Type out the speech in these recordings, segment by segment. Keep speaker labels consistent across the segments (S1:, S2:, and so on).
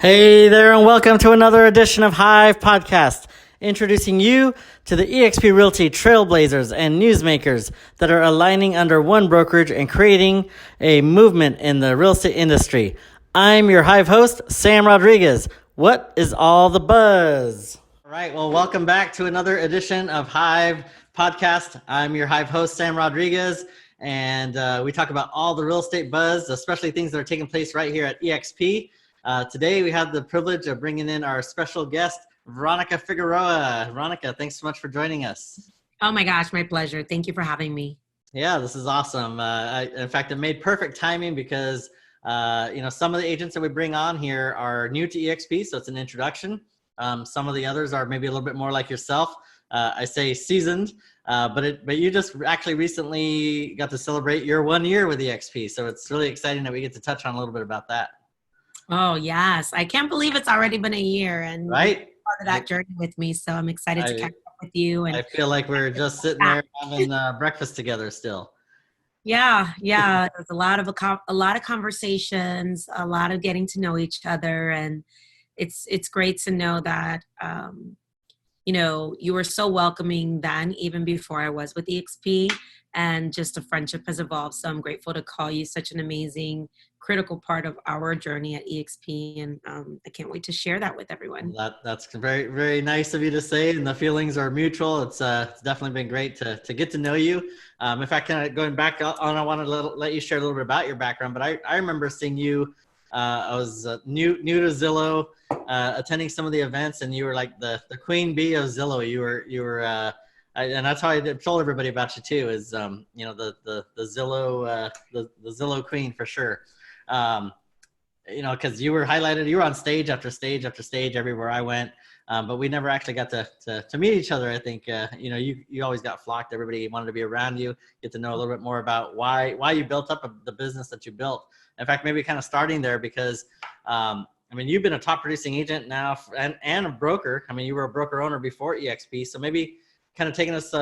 S1: Hey there, and welcome to another edition of HiiVE Podcast, introducing you to the eXp Realty trailblazers and newsmakers that are aligning under one brokerage and creating a movement in the real estate industry. I'm your HiiVE host, Sam Rodriguez. What is all the buzz? All right, well, welcome back to another edition of HiiVE Podcast. I'm your HiiVE host, Sam Rodriguez, and we talk about all the real estate buzz, especially things that are taking place right here at eXp. Today, we have the privilege of bringing in our special guest, Veronica Figueroa. Veronica, thanks so much for joining us.
S2: Oh my gosh, my pleasure. Thank you for having me.
S1: Yeah, this is awesome. In fact, it made perfect timing because, some of the agents that we bring on here are new to eXp, so it's an introduction. Some of the others are maybe a little bit more like yourself. I say seasoned, but you just actually recently got to celebrate your 1 year with eXp, so it's really exciting that we get to touch on a little bit about that.
S2: Oh yes, I can't believe it's already been a year, and
S1: right,
S2: you're part of that journey with me. So I'm excited to catch up with you. And
S1: I feel like we're just sitting there having breakfast together still.
S2: Yeah. There's a lot of conversations, a lot of getting to know each other, and it's great to know that you were so welcoming then, even before I was with eXp, and just a friendship has evolved. So I'm grateful to call you such an amazing, critical part of our journey at eXp, and I can't wait to share that with everyone.
S1: That's very, very nice of you to say, and the feelings are mutual. It's definitely been great to get to know you. In fact, kind of going back on, I wanted to let you share a little bit about your background, but I remember seeing you. I was new to Zillow, attending some of the events, and you were like the queen bee of Zillow. You were and that's how I told everybody about you too. Is the Zillow the Zillow queen for sure. Because you were highlighted. You were on stage after stage after stage everywhere I went, but we never actually got to meet each other. I think you always got flocked. Everybody wanted to be around you, get to know a little bit more about why you built up the business that you built. In fact, maybe kind of starting there because you've been a top producing agent now and a broker. I mean, you were a broker owner before eXp, so maybe kind of taking us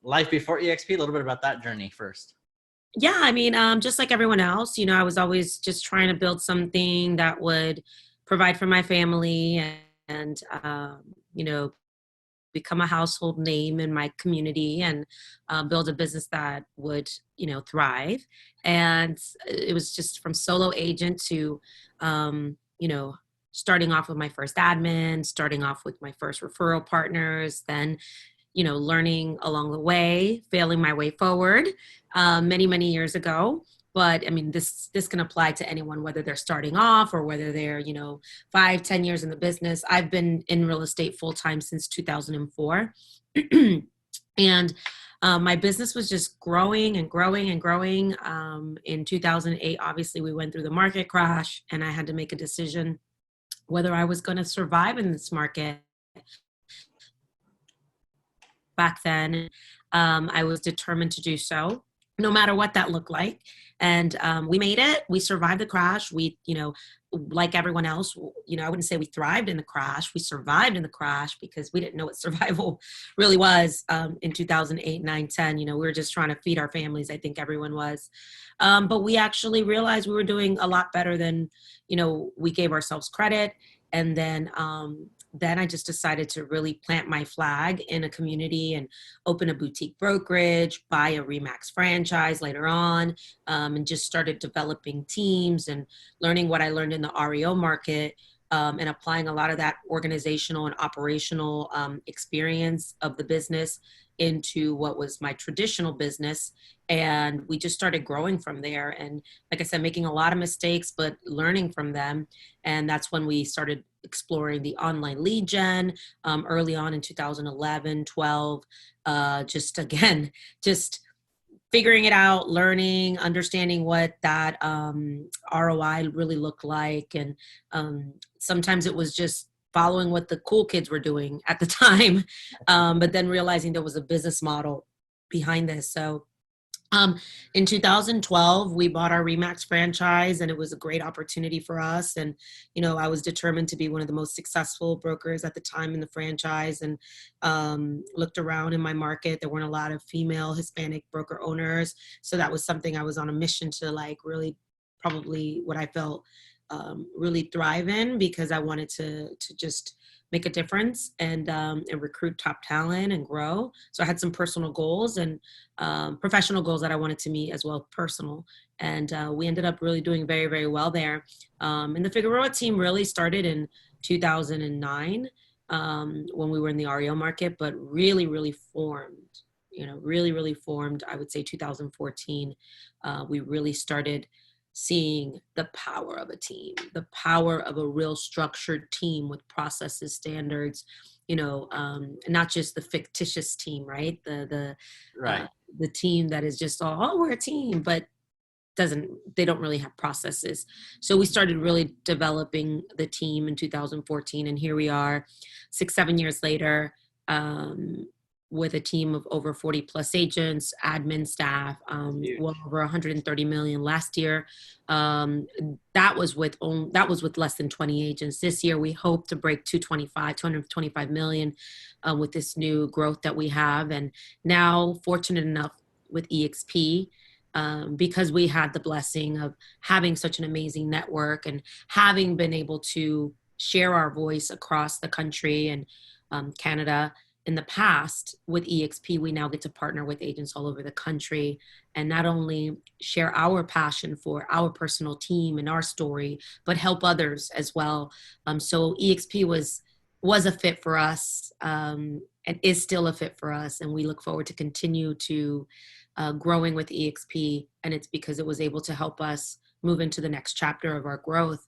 S1: life before eXp, a little bit about that journey first.
S2: Yeah, just like everyone else, I was always just trying to build something that would provide for my family and become a household name in my community and build a business that would, thrive. And it was just from solo agent to, starting off with my first admin, starting off with my first referral partners, then learning along the way, failing my way forward many, many years ago. But this can apply to anyone, whether they're starting off or whether they're, 5-10 years in the business. I've been in real estate full time since 2004. And my business was just growing and growing and growing. In 2008, obviously, we went through the market crash, and I had to make a decision whether I was going to survive in this market. Back then, I was determined to do so, no matter what that looked like. And we made it. We survived the crash. We, like everyone else, I wouldn't say we thrived in the crash. We survived in the crash because we didn't know what survival really was in 2008, 9, 10. We were just trying to feed our families. I think everyone was. But we actually realized we were doing a lot better than, we gave ourselves credit. And then I just decided to really plant my flag in a community and open a boutique brokerage, buy a RE/MAX franchise later on, and just started developing teams and learning what I learned in the REO market, and applying a lot of that organizational and operational experience of the business into what was my traditional business. And we just started growing from there. And like I said, making a lot of mistakes, but learning from them. And that's when we started exploring the online lead gen early on in 2011, 12, just figuring it out, learning, understanding what that ROI really looked like. And sometimes it was just following what the cool kids were doing at the time, but then realizing there was a business model behind this. So in 2012, we bought our RE/MAX franchise, and it was a great opportunity for us. And, I was determined to be one of the most successful brokers at the time in the franchise, and looked around in my market. There weren't a lot of female Hispanic broker owners. So that was something I was on a mission to really probably what I felt really thrive in, because I wanted to just make a difference and recruit top talent and grow. So I had some personal goals and professional goals that I wanted to meet as well, personal. And we ended up really doing very, very well there. And the Figueroa team really started in 2009 when we were in the REO market, but really, really formed, really formed, I would say 2014. We really started seeing the power of a team, the power of a real structured team with processes, standards, not just the fictitious team, right?
S1: Right.
S2: The team that is just, oh, we're a team, but they don't really have processes. So we started really developing the team in 2014, and here we are 6-7 years later, with a team of over 40 plus agents, admin staff, well over 130 million last year. That was with less than 20 agents. This year we hope to break 225 million with this new growth that we have. And now fortunate enough with eXp, because we had the blessing of having such an amazing network and having been able to share our voice across the country and Canada. In the past with eXp, we now get to partner with agents all over the country and not only share our passion for our personal team and our story, but help others as well. So eXp was a fit for us, and is still a fit for us. And we look forward to continue to growing with eXp. And it's because it was able to help us move into the next chapter of our growth,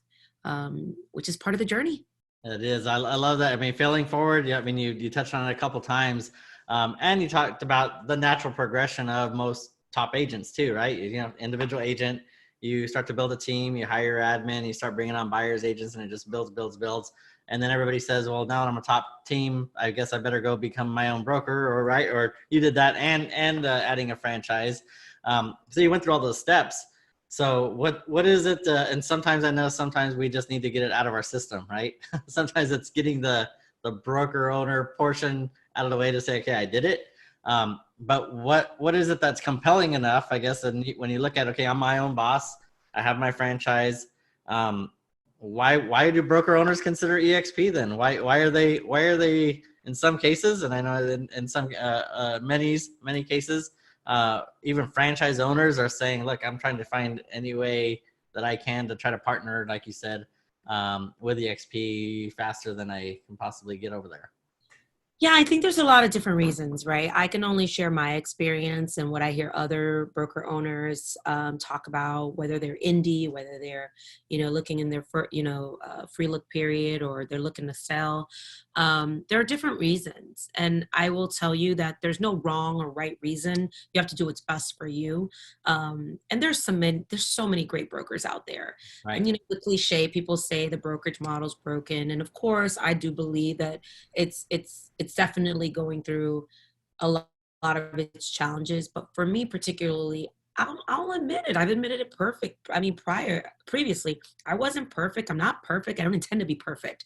S2: which is part of the journey.
S1: It is. I love that. I mean, failing forward. Yeah. I mean, you touched on it a couple times, and you talked about the natural progression of most top agents too, right? Individual agent, you start to build a team, you hire your admin, you start bringing on buyers agents, and it just builds. And then everybody says, well, now that I'm a top team, I guess I better go become my own broker, or you did that and adding a franchise. So you went through all those steps. So what is it? And sometimes I know sometimes we just need to get it out of our system, right? Sometimes it's getting the broker owner portion out of the way to say, okay, I did it. But what is it that's compelling enough, I guess, and when you look at, okay, I'm my own boss, I have my franchise. Why do broker owners consider eXp then? Why are they in some cases, and I know in some many cases, even franchise owners are saying, look, I'm trying to find any way that I can to try to partner, like you said, with eXp faster than I can possibly get over there.
S2: Yeah, I think there's a lot of different reasons, right? I can only share my experience and what I hear other broker owners talk about, whether they're indie, whether they're, looking in their, free look period, or they're looking to sell. There are different reasons. And I will tell you that there's no wrong or right reason. You have to do what's best for you. And there's so many great brokers out there.
S1: Right.
S2: And, the cliche, people say the brokerage model's broken. And of course, I do believe that it's definitely going through a lot of its challenges. But for me particularly, I'll admit it. I've admitted it previously, I wasn't perfect. I'm not perfect. I don't intend to be perfect.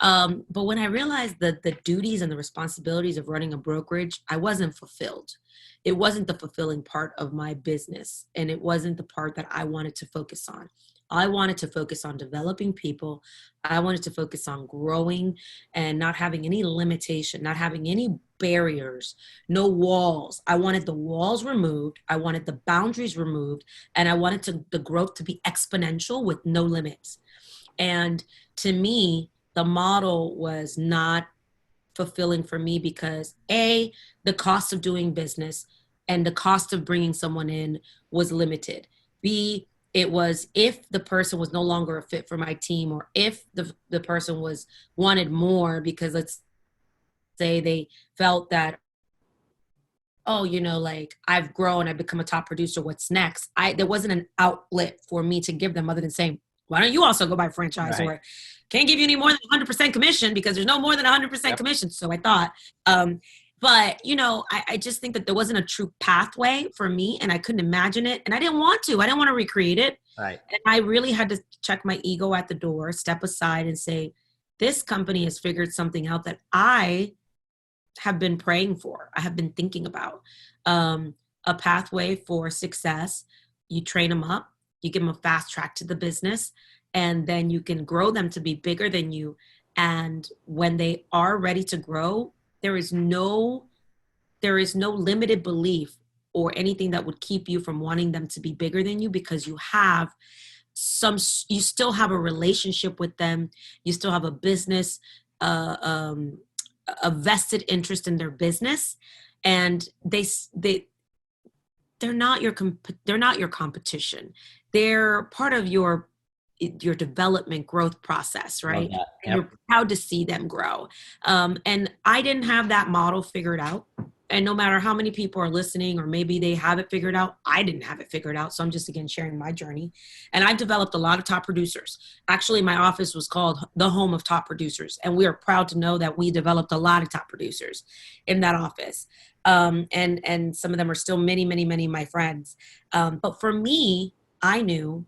S2: But when I realized that the duties and the responsibilities of running a brokerage, I wasn't fulfilled. It wasn't the fulfilling part of my business, and it wasn't the part that I wanted to focus on. I wanted to focus on developing people. I wanted to focus on growing and not having any limitation, not having any barriers, no walls. I wanted the walls removed. I wanted the boundaries removed. And I wanted the growth to be exponential with no limits. And to me, the model was not fulfilling for me because A, the cost of doing business and the cost of bringing someone in was limited. B, it was if the person was no longer a fit for my team, or if the person wanted more, because let's say they felt that, oh, like I've grown, I've become a top producer, what's next? There wasn't an outlet for me to give them other than saying, why don't you also go buy a franchise? Right. Or can't give you any more than 100% commission, because there's no more than 100% commission. So I thought, but, I just think that there wasn't a true pathway for me, and I couldn't imagine it. And I didn't want to recreate it.
S1: Right.
S2: And I really had to check my ego at the door, step aside and say, this company has figured something out that I have been praying for. I have been thinking about a pathway for success. You train them up, you give them a fast track to the business, and then you can grow them to be bigger than you. And when they are ready to grow, there is no limited belief or anything that would keep you from wanting them to be bigger than you, because you still have a relationship with them. You still have a business, uh, um, a vested interest in their business, and they're not your competition. They're part of your development growth process,
S1: Love
S2: right?
S1: that.
S2: And
S1: Yep.
S2: you're proud to see them grow. And I didn't have that model figured out. And no matter how many people are listening, or maybe they have it figured out, I didn't have it figured out. So I'm just, again, sharing my journey. And I've developed a lot of top producers. Actually, my office was called the home of top producers. And we are proud to know that we developed a lot of top producers in that office. And some of them are still many, many, many of my friends. But for me, I knew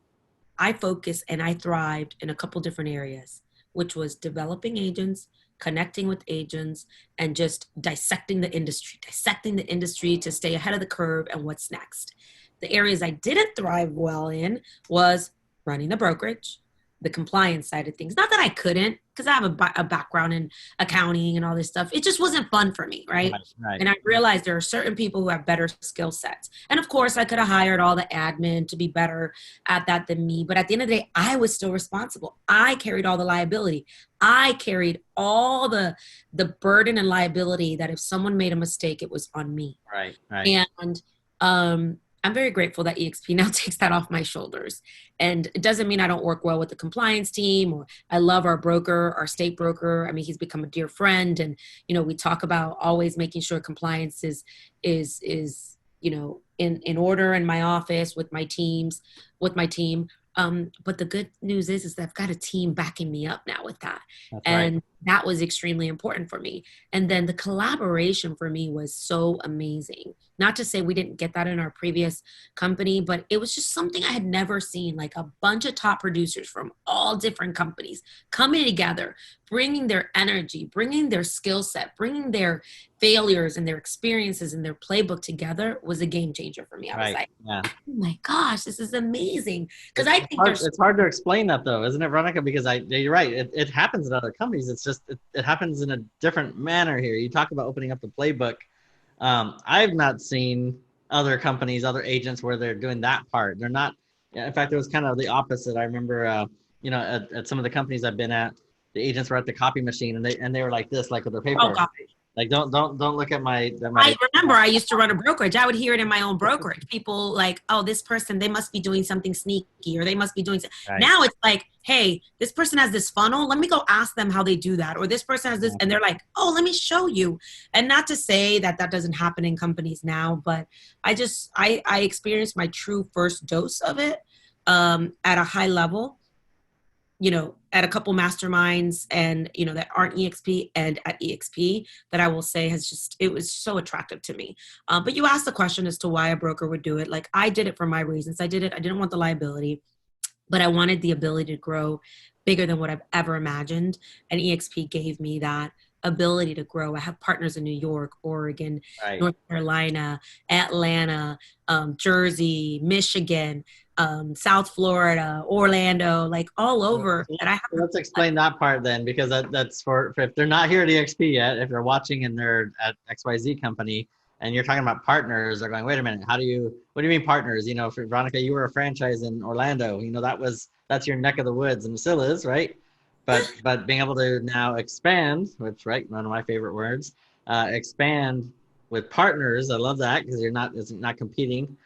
S2: I focused and I thrived in a couple different areas, which was developing agents, connecting with agents, and just dissecting the industry to stay ahead of the curve and what's next. The areas I didn't thrive well in was running a brokerage, the compliance side of things. Not that I couldn't, because I have a background in accounting and all this stuff. It just wasn't fun for me, right?
S1: Right.
S2: And I realized there are certain people who have better skill sets. And of course, I could have hired all the admin to be better at that than me. But at the end of the day, I was still responsible. I carried all the liability. I carried all the burden and liability that if someone made a mistake, it was on me.
S1: Right.
S2: And I'm very grateful that eXp now takes that off my shoulders. And it doesn't mean I don't work well with the compliance team, or I love our broker, our state broker. I mean, he's become a dear friend. And, we talk about always making sure compliance is in order in my office with my team. But the good news is that I've got a team backing me up now with that.
S1: That's
S2: and
S1: right.
S2: that was extremely important for me. And then the collaboration for me was so amazing. Not to say we didn't get that in our previous company, but it was just something I had never seen, like a bunch of top producers from all different companies coming together, bringing their energy, bringing their skill set, bringing their failures and their experiences and their playbook together was a game changer for me. I was like,
S1: Yeah.
S2: oh my gosh, this is amazing. Because I think
S1: It's hard to explain that, though, isn't it, Veronica? Because you're right. It happens in other companies. It's just it happens in a different manner here. You talk about opening up the playbook. I've not seen other companies, other agents where they're doing that part. They're not. In fact, it was kind of the opposite. I remember, at some of the companies I've been at, the agents were at the copy machine and they were like this, like with their
S2: oh
S1: paper.
S2: God.
S1: Like don't look at my.
S2: I remember I used to run a brokerage. I would hear it in my own brokerage. People like, oh, this person, they must be doing something sneaky, or they must be doing.
S1: Right.
S2: Now it's like, hey, this person has this funnel. Let me go ask them how they do that. Or this person has this, and they're like, oh, let me show you. And not to say that doesn't happen in companies now, but I experienced my true first dose of it at a high level. At a couple masterminds and, that aren't eXp, and at eXp, that I will say it was so attractive to me. But you asked the question as to why a broker would do it. Like, I did it for my reasons. I didn't want the liability, but I wanted the ability to grow bigger than what I've ever imagined. And eXp gave me that ability to grow. I have partners in New York, Oregon,
S1: Right.
S2: North Carolina, Atlanta, Jersey, Michigan, South Florida, Orlando, like all over.
S1: So
S2: And I have
S1: let's explain that part then, because that's for if they're not here at eXp yet, if they're watching and they're at XYZ company and you're talking about partners, they're going, wait a minute, what do you mean partners? For Veronica, you were a franchise in Orlando, that's your neck of the woods, and still is, right? But being able to now expand, which, right, one of my favorite words, expand with partners. I love that, because it's not competing.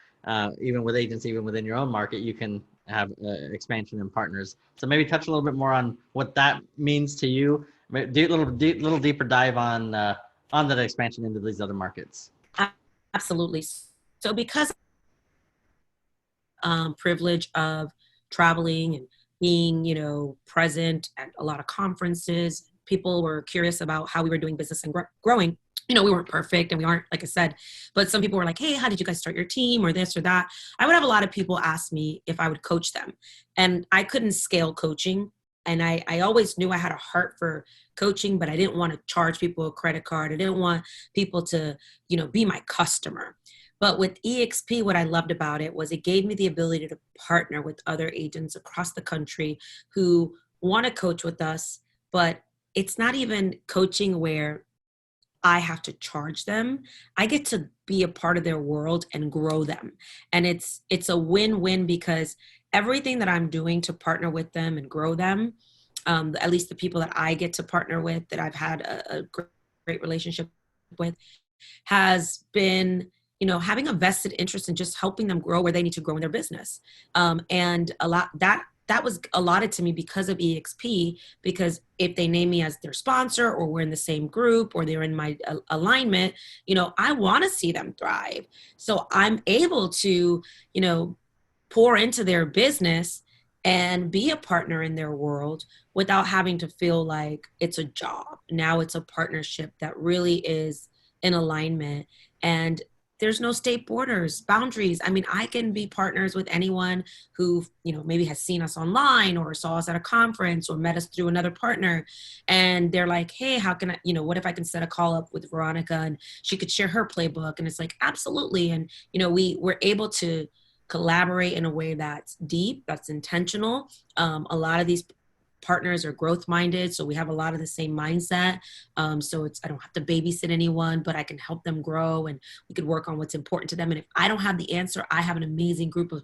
S1: Even with agents, even within your own market, you can have expansion in partners. So maybe touch a little bit more on what that means to you. Do a little deeper dive on that expansion into these other markets.
S2: Absolutely. So because privilege of traveling and being, present at a lot of conferences, people were curious about how we were doing business and growing. We weren't perfect and we aren't, like I said, but some people were like, hey, how did you guys start your team, or this or that? I would have a lot of people ask me if I would coach them, and I couldn't scale coaching. And I always knew I had a heart for coaching, but I didn't want to charge people a credit card. I didn't want people to, be my customer. But with eXp, what I loved about it was it gave me the ability to partner with other agents across the country who want to coach with us, but it's not even coaching where I have to charge them. I get to be a part of their world and grow them. And it's a win-win because everything that I'm doing to partner with them and grow them, at least the people that I get to partner with that I've had a great relationship with, has been, having a vested interest in just helping them grow where they need to grow in their business. And a lot that was allotted to me because of eXp, because if they name me as their sponsor or we're in the same group or they're in my alignment, I want to see them thrive. So I'm able to, pour into their business and be a partner in their world without having to feel like it's a job. Now it's a partnership that really is in alignment, and there's no state borders, boundaries. I mean, I can be partners with anyone who, maybe has seen us online or saw us at a conference or met us through another partner. And they're like, hey, how can I, what if I can set a call up with Veronica and she could share her playbook? And it's like, absolutely. And, we're able to collaborate in a way that's deep, that's intentional. A lot of these partners are growth minded, so we have a lot of the same mindset. So I don't have to babysit anyone, but I can help them grow and we could work on what's important to them. And if I don't have the answer, I have an amazing group of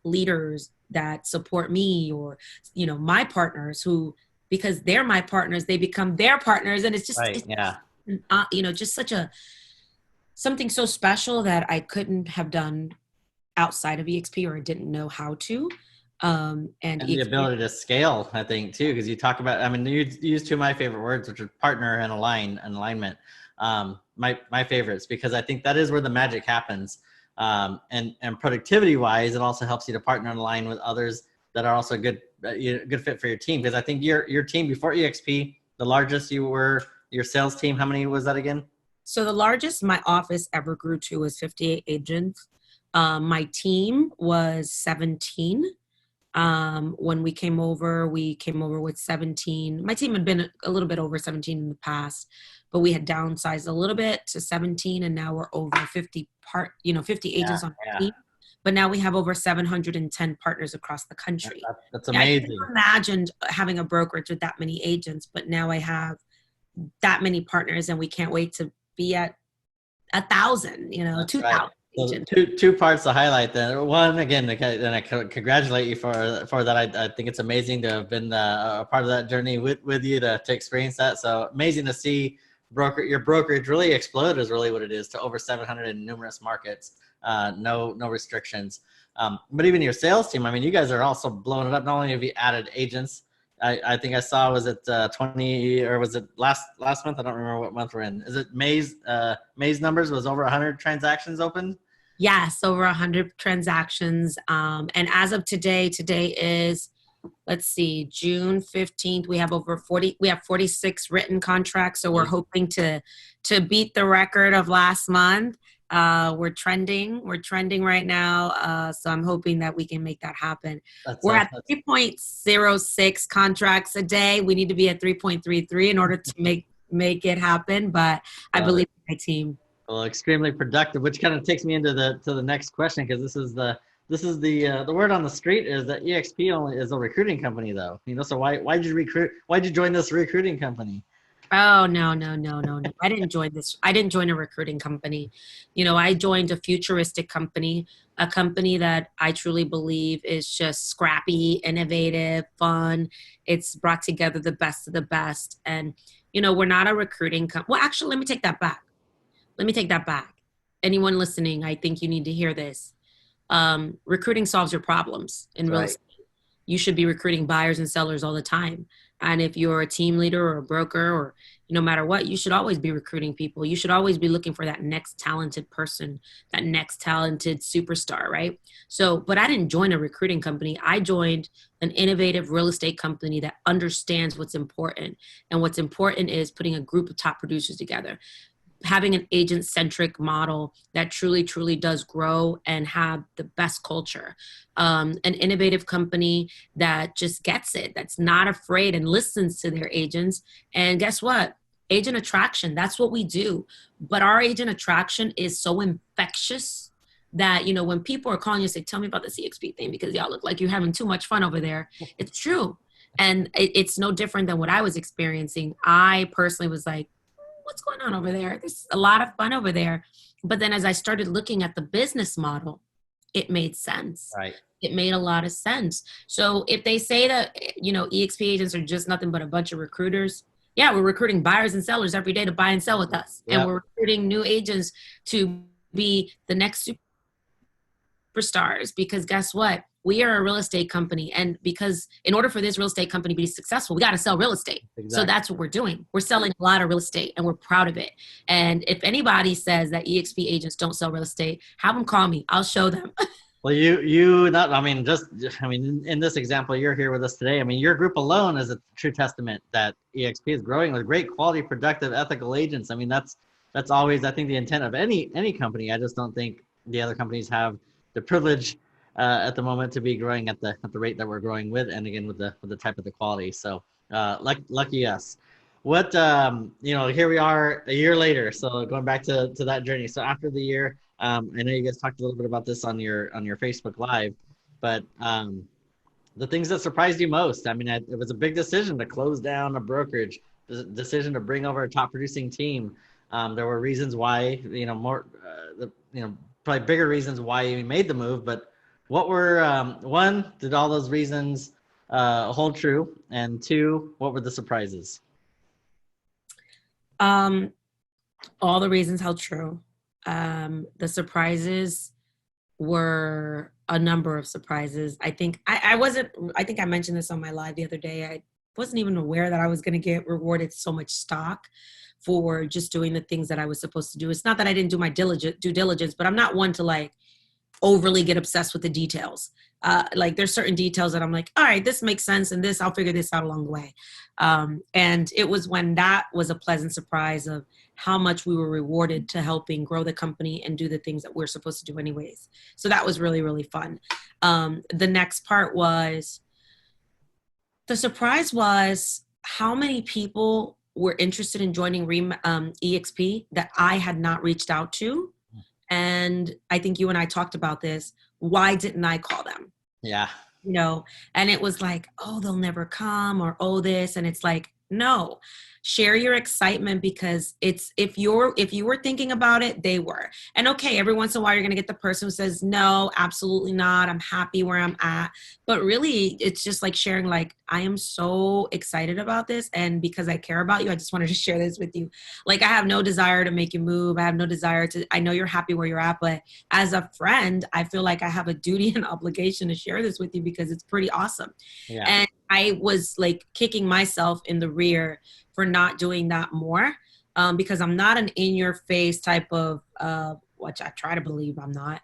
S2: leaders that support me, or my partners who, because they're my partners, they become their partners. And it's just
S1: Right. Yeah.
S2: just such something so special that I couldn't have done outside of eXp, or I didn't know how to. And
S1: the ability to scale, I think, too, because you talk about, I mean, you use two of my favorite words, which are partner and alignment. My favorites, because I think that is where the magic happens. And productivity wise, it also helps you to partner and align with others that are also good fit for your team. Because I think your team before eXp, the largest your sales team, how many was that again?
S2: So the largest my office ever grew to was 58 agents. My team was 17. When we came over with 17. My team had been a little bit over 17 in the past, but we had downsized a little bit to 17, and now we're over 50 agents on the team. But now we have over 710 partners across the country.
S1: That's amazing.
S2: I imagined having a brokerage with that many agents, but now I have that many partners, and we can't wait to be at 1,000, 2,000.
S1: Right. So two parts to highlight then. One, again, and I congratulate you for that. I think it's amazing to have been a part of that journey with you to experience that. So amazing to see your brokerage really explode is really what it is, to over 700 in numerous markets, no restrictions. But even your sales team, I mean, you guys are also blowing it up. Not only have you added agents, I think I saw, was it 20, or was it last month? I don't remember what month we're in. Is it May's numbers was over 100 transactions opened?
S2: Yes, over 100 transactions. And as of today is, let's see, June 15th, we have 46 written contracts. So we're hoping to beat the record of last month. We're trending right now. So I'm hoping that we can make that happen. We're at 3.06 contracts a day. We need to be at 3.33 in order to make it happen. But I believe in my team.
S1: Well, extremely productive, which kind of takes me into the next question, because this is the word on the street is that eXp only is a recruiting company, though. So why'd you join this recruiting company?
S2: Oh, no. I didn't join this. I didn't join a recruiting company. I joined a futuristic company, a company that I truly believe is just scrappy, innovative, fun. It's brought together the best of the best. And, we're not a recruiting company. Well, actually, let me take that back. Anyone listening, I think you need to hear this. Recruiting solves your problems in real estate. You should be recruiting buyers and sellers all the time. And if you're a team leader or a broker, or no matter what, you should always be recruiting people. You should always be looking for that next talented person, that next talented superstar, right? So, but I didn't join a recruiting company. I joined an innovative real estate company that understands what's important. And what's important is putting a group of top producers together, having an agent-centric model that truly, truly does grow and have the best culture. An innovative company that just gets it, that's not afraid and listens to their agents. And guess what? agent attraction. That's what we do. But our agent attraction is so infectious that, you know, when people are calling you and say, tell me about the eXp thing because y'all look like you're having too much fun over there. It's true. And it's no different than what I was experiencing. I personally was like, what's going on over there? There's a lot of fun over there. But then as I started looking at the business model, it made sense.
S1: Right.
S2: It made a lot of sense. So if they say that, you know, eXp agents are just nothing but a bunch of recruiters, yeah, we're recruiting buyers and sellers every day to buy and sell with us.
S1: Yep.
S2: And we're recruiting new agents to be the next superstars, because guess what? We are a real estate company. And because in order for this real estate company to be successful, we got to sell real estate.
S1: Exactly.
S2: So that's what we're doing. We're selling a lot of real estate and we're proud of it. And if anybody says that eXp agents don't sell real estate, have them call me. I'll show them.
S1: Well, in this example, you're here with us today. I mean, your group alone is a true testament that eXp is growing with great quality, productive, ethical agents. I mean, that's always, I think, the intent of any company. I just don't think the other companies have the privilege at the moment to be growing at the rate that we're growing with, and again with the type of the quality. So lucky us. What here we are a year later. So going back to that journey. So after the year. I know you guys talked a little bit about this on your Facebook Live, but the things that surprised you most. I mean, it was a big decision to close down a brokerage, the decision to bring over a top producing team. There were reasons why, probably bigger reasons why you made the move. But what were one? Did all those reasons hold true? And two, what were the surprises?
S2: All the reasons held true. The surprises were a number of surprises. I think I mentioned this on my live the other day. I wasn't even aware that I was going to get rewarded so much stock for just doing the things that I was supposed to do. It's not that I didn't do my due diligence, but I'm not one to like overly get obsessed with the details. Like there's certain details that I'm like, all right, this makes sense. And I'll figure this out along the way. And it was when that was a pleasant surprise of how much we were rewarded to helping grow the company and do the things that we're supposed to do anyways. So that was really, really fun. The next part was, the surprise was how many people were interested in joining eXp that I had not reached out to. And I think you and I talked about this. Why didn't I call them?
S1: Yeah.
S2: You know, and it was like, oh, they'll never come, or oh, this. And it's like, no, share your excitement, because it's, if you were thinking about it, they were. And okay, every once in a while you're going to get the person who says, no, absolutely not. I'm happy where I'm at. But really, it's just like sharing, like, I am so excited about this. And because I care about you, I just wanted to share this with you. Like, I have no desire to make you move. I have no desire to, I know you're happy where you're at, but as a friend, I feel like I have a duty and obligation to share this with you because it's pretty awesome.
S1: Yeah.
S2: And I was like kicking myself in the rear for not doing that more, because I'm not an in-your-face type of, which I try to believe I'm not,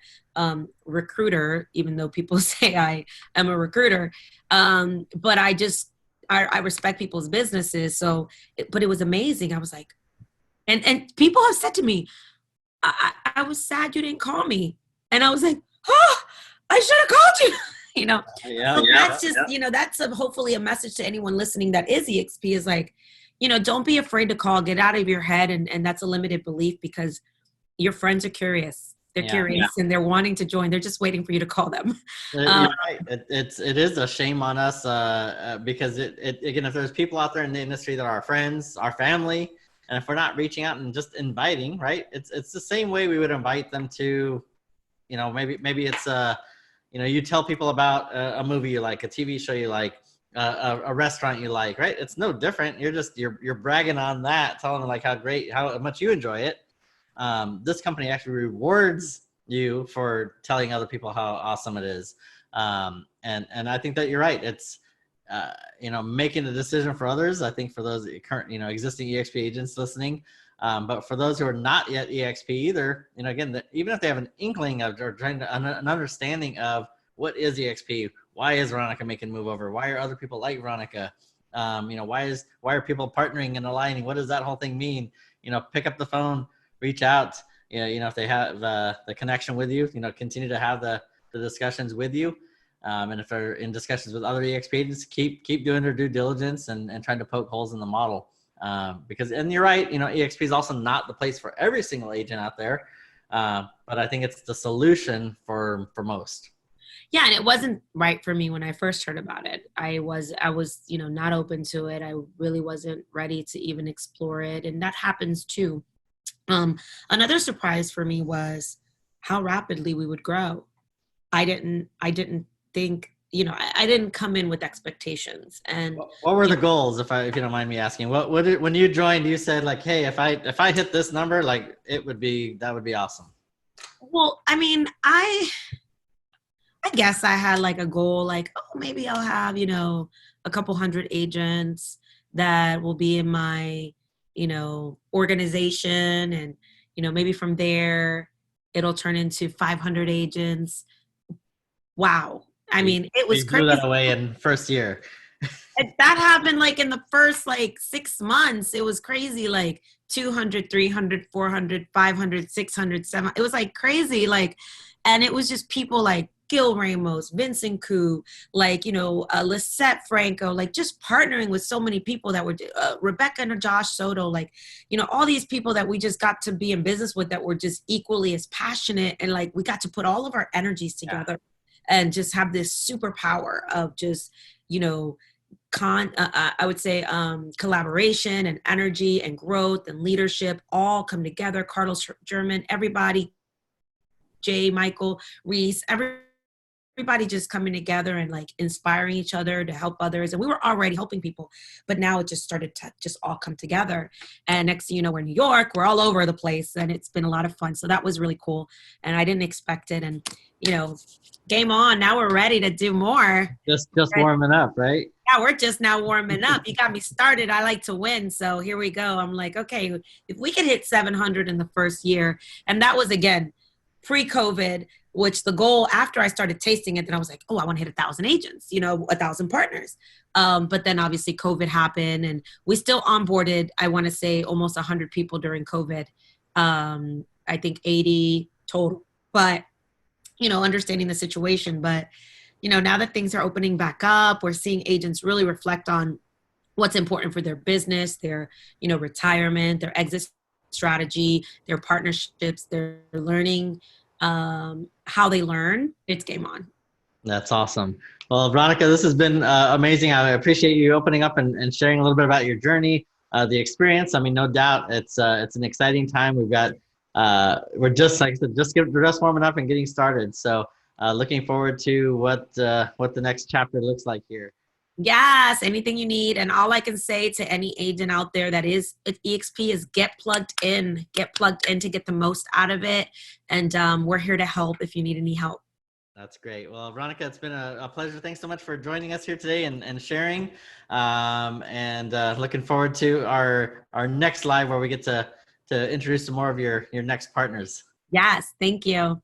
S2: recruiter, even though people say I am a recruiter. But I respect people's businesses. So, but it was amazing. I was like, and people have said to me, I was sad you didn't call me. And I was like, oh, I should have called you. You know, that's just, you know, that's hopefully a message to anyone listening that is eXp, is like, you know, don't be afraid to call, get out of your head. And that's a limited belief, because your friends are curious. They're curious and they're wanting to join. They're just waiting for you to call them.
S1: You're right. It is a shame on us because again, if there's people out there in the industry that are our friends, our family, and if we're not reaching out and just inviting, right? It's the same way we would invite them to, you know, maybe it's you know, you tell people about a movie you like, a TV show you like, a restaurant you like, right? It's no different. You're bragging on that, telling them like how much you enjoy it. This company actually rewards you for telling other people how awesome it is. And I think that you're right. It's, you know, making a decision for others. I think for those current, you know, existing eXp agents listening, but for those who are not yet eXp either, you know, again, even if they have an inkling of, or trying to an understanding of what is eXp, why is Veronica making a move over? Why are other people like Veronica? You know, why are people partnering and aligning? What does that whole thing mean? You know, pick up the phone, reach out. You know, if they have the connection with you, you know, continue to have the discussions with you. And if they're in discussions with other eXp agents, keep doing their due diligence and trying to poke holes in the model. Because, and you're right, eXp is also not the place for every single agent out there. But I think it's the solution for most.
S2: Yeah, and it wasn't right for me when I first heard about it. I was, not open to it. I really wasn't ready to even explore it, and that happens too. Another surprise for me was how rapidly we would grow. I didn't think, I didn't come in with expectations. And
S1: what were the goals, if you don't mind me asking? When you joined, you said like, hey, if I hit this number, like that would be awesome.
S2: Well, I mean, I guess I had like a goal, like, oh, maybe I'll have, a couple hundred agents that will be in my, organization. And, maybe from there, it'll turn into 500 agents. Wow. I mean, it was
S1: You blew
S2: crazy.
S1: that away in first year.
S2: That happened like in the first like 6 months. It was crazy, like 200, 300, 400, 500, 600, 700. It was like crazy. Like, and it was just people like Gil Ramos, Vincent Koo, like, Lisette Franco, like just partnering with so many people that were Rebecca and Josh Soto, like, all these people that we just got to be in business with that were just equally as passionate. And like, we got to put all of our energies together and just have this superpower of just, I would say collaboration and energy and growth and leadership all come together. Carlos German, everybody, Jay, Michael, Reese, everybody just coming together and like inspiring each other to help others. And we were already helping people, but now it just started to just all come together. And next thing you know, we're in New York, we're all over the place, and it's been a lot of fun. So that was really cool. And I didn't expect it. And, game on. Now we're ready to do more.
S1: Just warming up, right?
S2: Yeah, we're just now warming up. You got me started. I like to win. So here we go. I'm like, okay, if we could hit 700 in the first year, and that was, again, pre-COVID, which the goal after I started tasting it, then I was like, oh, I want to hit 1,000 agents, 1,000 partners. But then obviously COVID happened, and we still onboarded, I want to say almost 100 people during COVID. I think 80 total, but, understanding the situation. But, now that things are opening back up, we're seeing agents really reflect on what's important for their business, their, retirement, their exit strategy, their partnerships, their learning, how they learn. It's game on.
S1: That's awesome. Well, Veronica, this has been amazing. I appreciate you opening up and sharing a little bit about your journey, the experience. I mean, no doubt it's an exciting time. We've got, we're just, like I said, just warming up and getting started. So looking forward to what the next chapter looks like here.
S2: Yes, anything you need. And all I can say to any agent out there that is at eXp is get plugged in to get the most out of it. And we're here to help if you need any help.
S1: That's great. Well, Veronica, it's been a pleasure. Thanks so much for joining us here today and sharing. Looking forward to our next live where we get to introduce some more of your next partners.
S2: Yes, thank you.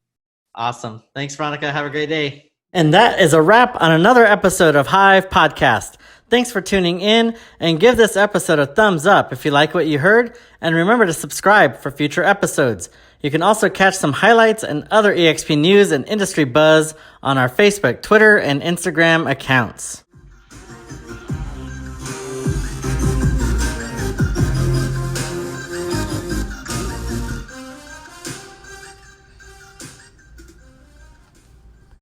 S1: Awesome. Thanks, Veronica. Have a great day.
S3: And that is a wrap on another episode of HiiVE Podcast. Thanks for tuning in, and give this episode a thumbs up if you like what you heard, and remember to subscribe for future episodes. You can also catch some highlights and other eXp news and industry buzz on our Facebook, Twitter, and Instagram accounts.